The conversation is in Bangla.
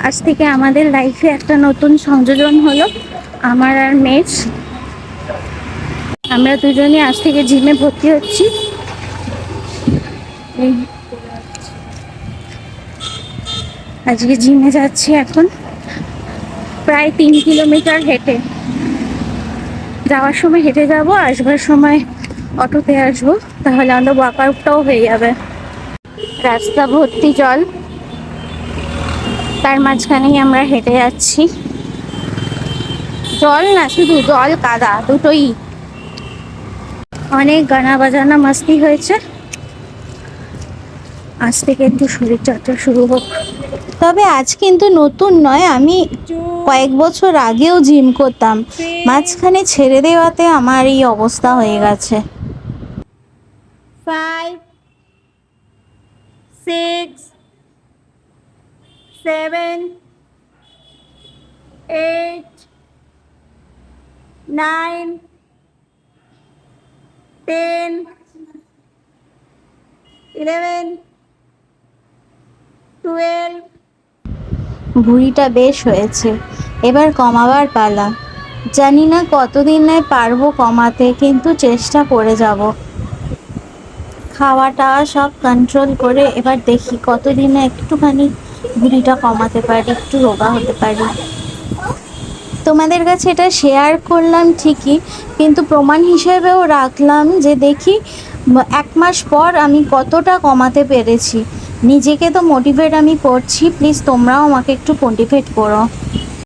আজ থেকে আমাদের লাইফে একটা নতুন সংযোজন হলো, আমার আর মেয়ের। আমরা দুজনে আজ থেকে জিমে ভর্তি হচ্ছি। আজকে জিমে যাচ্ছি এখন, প্রায় 3 কিলোমিটার হেঁটে। যাওয়ার সময় হেঁটে যাব, আসবার সময় অটোতে আসবো, তাহলে আমাদের ওয়ার্কআউটটাও হয়ে যাবে। রাস্তা ভর্তি জল, তার মাঝখানেই আমরা হেঁটে যাচ্ছি। জল না, শুধু জল কাদা দুটোই। অনেক গানা বাজানা মাস্তি হয়েছে, আজ থেকে একটু শরীরচর্চা শুরু হোক। তবে আজ কিন্তু নতুন নয়, আমি কয়েক বছর আগেও জিম করতাম, মাঝখানে ছেড়ে দেওয়াতে আমার এই অবস্থা হয়ে গেছে। 5 6 7 8 9 10 11 12। ভুঁড়িটা বেশ হয়েছে, এবার কমাবার পালা। জানি না কতদিনে পারবো কমাতে, কিন্তু চেষ্টা করে যাব। খাওয়াটা সব কন্ট্রোল করে এবার দেখি কতদিনে একটুখানি ভুঁড়িটা কমাতে পারি, একটু রোগা হতে পারি। তোমাদের কাছে এটা শেয়ার করলাম ঠিকই, কিন্তু প্রমাণ হিসেবেও রাখলাম যে দেখি 1 মাস পর আমি কতটা কমাতে পেরেছি। নিজেকে তো মোটিভেট আমি করছি, প্লিজ তোমরাও আমাকে একটু মোটিভেট করো।